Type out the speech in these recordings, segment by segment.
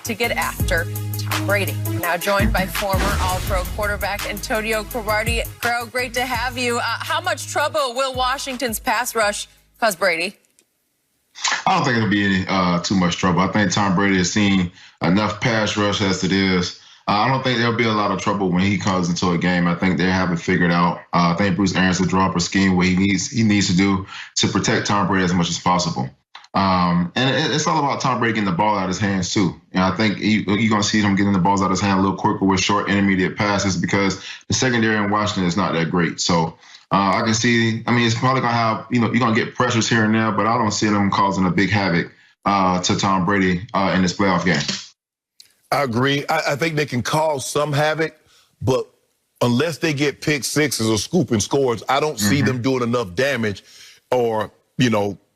to get after Tom Brady. We're now joined by former All-Pro quarterback Antonio Cromartie. Crow, great to have you. How much trouble will Washington's pass rush cause Brady? I don't think it'll be any too much trouble. I think Tom Brady has seen enough pass rush as it is. I don't think there'll be a lot of trouble when he comes into a game. I think they have it figured out. I think Bruce Arians will draw up a scheme what he needs to do to protect Tom Brady as much as possible. And it's all about Tom Brady getting the ball out of his hands too. And I think you're going to see him getting the balls out of his hand a little quicker with short intermediate passes because the secondary in Washington is not that great. So I can see. I mean, it's probably going to have you're going to get pressures here and there, but I don't see them causing a big havoc to Tom Brady in this playoff game. I agree. I think they can cause some havoc, but unless they get pick sixes or scooping scores, I don't see them doing enough damage or,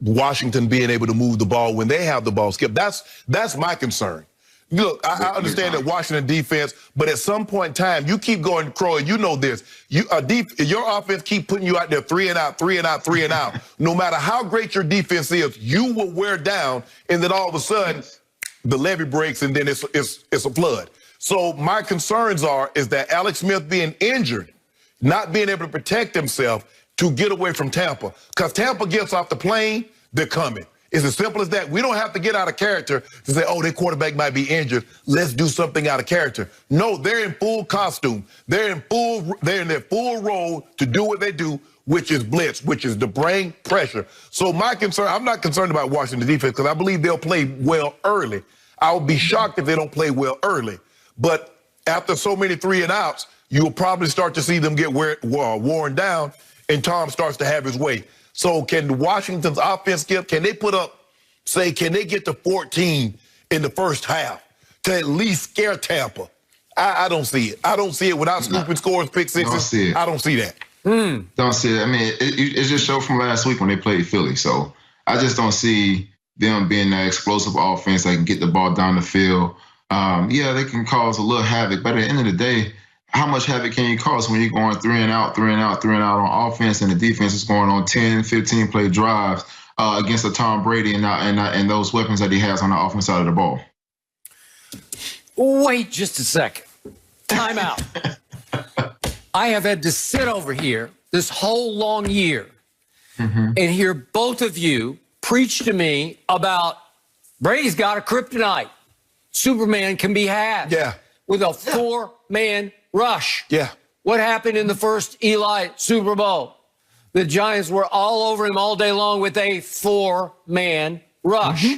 Washington being able to move the ball when they have the ball. Skip, that's my concern. Look, I understand that Washington defense, but at some point in time, you keep going, Crow, and you know this. Your offense keep putting you out there 3 and out, 3 and out, 3 and out. No matter how great your defense is, you will wear down, and then all of a sudden, the levee breaks, and then it's a flood. So my concerns is that Alex Smith being injured, not being able to protect himself to get away from Tampa. Because Tampa gets off the plane, they're coming. It's as simple as that. We don't have to get out of character to say, oh, their quarterback might be injured. Let's do something out of character. No, they're in full costume. They're in their full role to do what they do, which is blitz, which is to bring pressure. So my concern, I'm not concerned about Washington defense because I believe they'll play well early. I would be shocked if they don't play well early. But after so many 3 and outs, you'll probably start to see them get worn down, and Tom starts to have his way. So can Washington's offense, Skip, can they get to 14 in the first half to at least scare Tampa? I don't see it. I don't see it without scooping scores, pick sixes. I don't see that. Don't see it. I mean, it just showed from last week when they played Philly. So I just don't see them being that explosive offense that can get the ball down the field. Yeah, they can cause a little havoc, but at the end of the day, how much havoc can you cause when you're going 3 and out, 3 and out, 3 and out on offense, and the defense is going on 10, 15-play drives against a Tom Brady and those weapons that he has on the offense side of the ball? Wait just a second. Time out. I have had to sit over here this whole long year and hear both of you preach to me about Brady's got a kryptonite. Superman can be had with a 4-man rush. What happened in the first Eli Super Bowl? The Giants were all over him all day long with a 4-man rush.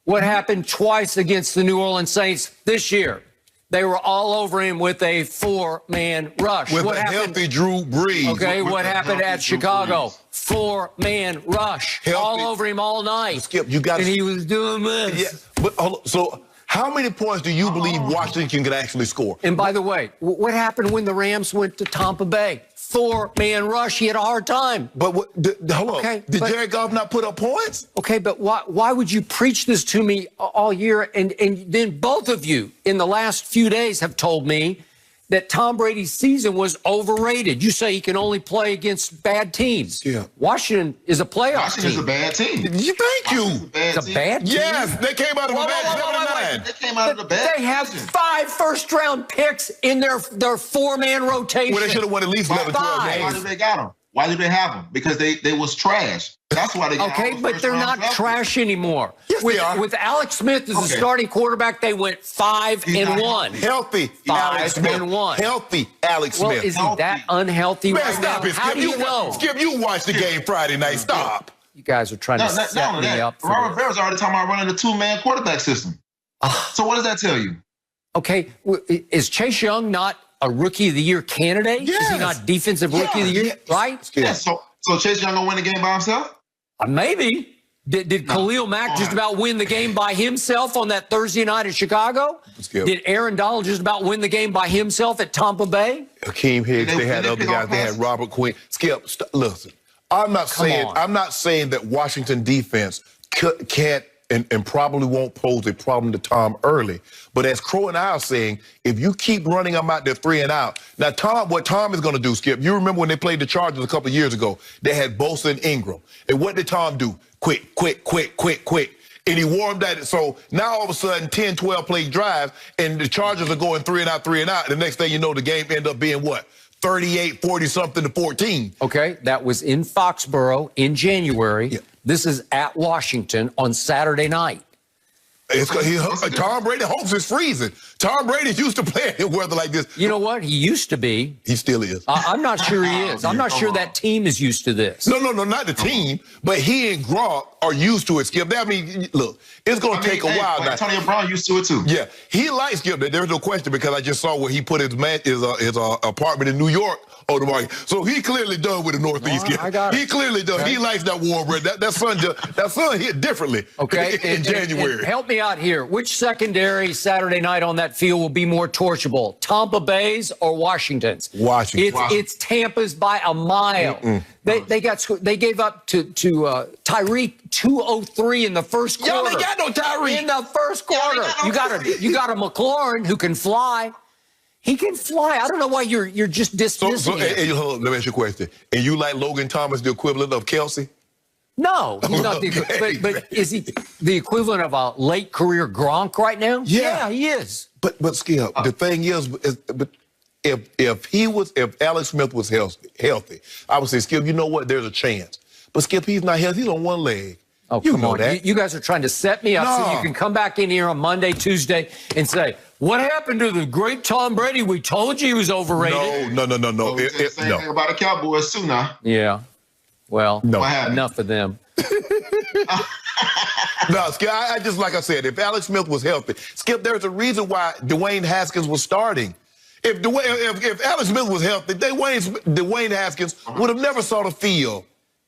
What happened twice against the New Orleans Saints this year? They were all over him with a 4-man rush. With a healthy Drew Brees. Okay, what happened at Chicago? 4-man rush. All over him all night. Skip, you got. And he was doing this. Yeah, but hold on. So how many points do you believe Washington can actually score? And by the way, what happened when the Rams went to Tampa Bay? 4-man rush. He had a hard time. But hold on. Okay, Did Jared Goff not put up points? Okay, but why would you preach this to me all year? And then both of you in the last few days have told me that Tom Brady's season was overrated. You say he can only play against bad teams. Yeah. Washington is a playoff Washington's team. a bad team. Thank you. It's a bad team? Yes, they came out of a bad 7-9. They came out of the bad. They have 5 first-round picks in their 4-man rotation. Well, they should have won at least 11, 12 games. Why did they got them? Why did they have them? Because they was trash. That's why they got Okay, but they're not trash anymore. Yes, they are. With Alex Smith as the starting quarterback, they went 5-1. Healthy Alex Smith. 5-1. Healthy Alex Smith. Well, is he that unhealthy Man, right stop now? it, How Skip. do you know? Skip, you watched the game Friday night. Stop. You guys are trying to set me up for Robert this. Bear's already talking about running the 2-man quarterback system. So what does that tell you? Okay, is Chase Young not a Rookie of the Year candidate? Yes. Is he not Defensive Rookie of the Year? Right? Yeah. So Chase Young gonna win the game by himself? Maybe. Did Khalil Mack just about win the game by himself on that Thursday night at Chicago? Did Aaron Donald just about win the game by himself at Tampa Bay? Akeem Hicks, they had other guys. They had Robert Quinn. Skip, listen. I'm not saying that Washington defense can't and probably won't pose a problem to Tom early. But as Crow and I are saying, if you keep running them out there 3 and out, now what Tom is going to do, Skip, you remember when they played the Chargers a couple of years ago, they had Bosa and Ingram. And what did Tom do? Quick. and he warmed that. So now all of a sudden, 10, 12 play drives, and the Chargers are going 3 and out, 3 and out. The next thing you know, the game ended up being what? 38, 40-something to 14. Okay, that was in Foxborough in January. Yeah. This is at Washington on Saturday night. Tom Brady hopes it's freezing. Tom Brady's used to playing in weather like this. You know what? He used to be. He still is. I'm not sure he is. I'm not sure that team is used to this. No, not the team, but he and Gronk are used to it, Skip. I mean, look, it's going to take a while now. Antonio Brown used to it, too. Yeah, he likes Skip. There's no question, because I just saw where he put his apartment in New York on the market. So he clearly done with the Northeast. I got it. He clearly done. Okay. He likes that warm weather. That sun hit differently. Okay, in January. And help me out here. Which secondary Saturday night on that field will be more torchable, Tampa Bay's or Washington's? Washington. It's Tampa's by a mile. They gave up to Tyreek 203 in the first quarter. Y'all ain't got no Tyreek in the first quarter. You got a McLaurin who can fly. He can fly. I don't know why you're just dismissing him. Hold on, let me ask you a question. And you like Logan Thomas the equivalent of Kelsey? No, he's not the equivalent. But is he the equivalent of a late career Gronk right now? Yeah, he is. But Skip, the thing is, if Alex Smith was healthy, I would say, Skip, you know what? There's a chance. But Skip, he's not healthy. He's on one leg. Oh, you come know on. that. You guys are trying to set me up so you can come back in here on Monday, Tuesday, and say, what happened to the great Tom Brady? We told you he was overrated. No. Well, the same thing about the Cowboys, too, now. Yeah. Well, no. Enough of them. No, Skip, I just, like I said, if Alex Smith was healthy, Skip, there's a reason why Dwayne Haskins was starting. If Alex Smith was healthy, Dwayne Haskins would have never saw the field.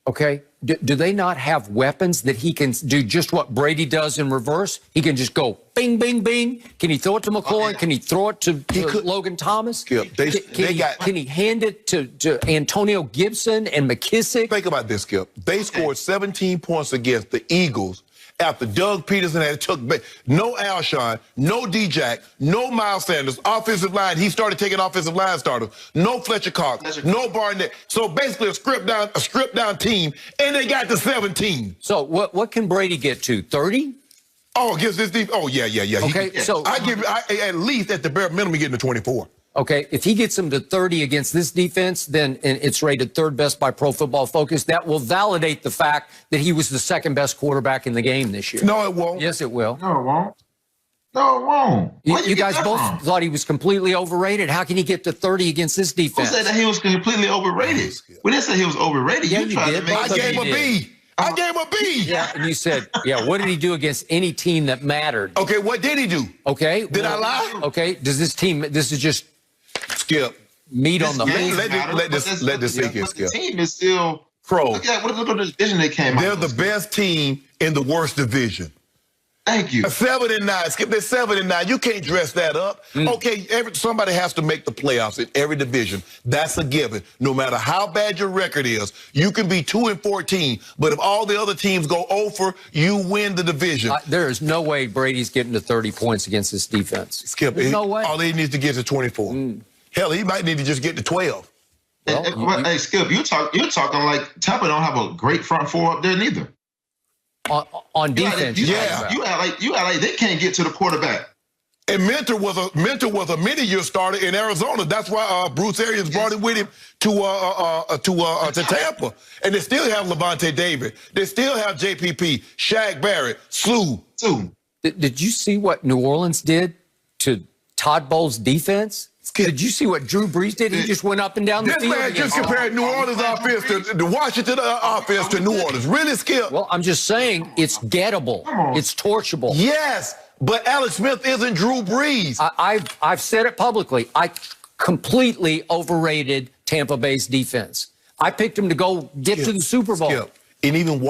Okay. Do they not have weapons that he can do just what Brady does in reverse? He can just go bing, bing, bing. Can he throw it to McLaurin? Can he throw it to Logan Thomas? Skip, can he hand it to Antonio Gibson and McKissick? Think about this, Skip. They scored 17 points against the Eagles after Doug Peterson had took no Alshon, no D-Jack, no Miles Sanders, offensive line. He started taking offensive line starters. No Fletcher Cox, no Barnett. So basically a stripped down team, and they got to 17. So what can Brady get to? 30? Oh, against this defense? Oh, yeah. Okay, so I give at least at the bare minimum getting to 24. Okay, if he gets him to 30 against this defense, then it's rated third best by Pro Football Focus. That will validate the fact that he was the second best quarterback in the game this year. No, it won't. Yes, it will. No, it won't. No, it won't. You guys both thought he was completely overrated. How can he get to 30 against this defense? Who said that he was completely overrated? We didn't say he was overrated. Yeah, you did. I gave him a B. I gave him a B. Yeah, and you said, what did he do against any team that mattered? Okay, what did he do? Okay. Did I lie? Okay, this is just Skip. Meat on the bone. Let this sink in, Skip. The team is still Pro. Look at the division they came out. They're the best team in the worst division. Thank you. 7-9, Skip. They're 7-9. You can't dress that up. Okay, somebody has to make the playoffs in every division. That's a given. No matter how bad your record is, you can be 2-14. But if all the other teams go over, you win the division. There is no way Brady's getting to 30 points against this defense. Skip. There's no way. All he needs to get is 24. Hell, he might need to just get to 12. Well, hey, Skip, you're talking like Tampa don't have a great front four up there neither. On defense, you act like they can't get to the quarterback. And Mentor was a many-year starter in Arizona. That's why Bruce Arians brought him with him to Tampa. And they still have Levante David. They still have JPP, Shaq Barrett, Slew. Did you see what New Orleans did to Todd Bowles' defense? Did you see what Drew Brees did? He just went up and down the field. This man just compared New Orleans offense to the Washington offense to New Orleans. Really, Skip? Well, I'm just saying it's gettable. It's torchable. Yes, but Alex Smith isn't Drew Brees. I've said it publicly. I completely overrated Tampa Bay's defense. I picked him to go get to the Super Bowl. Skip. And even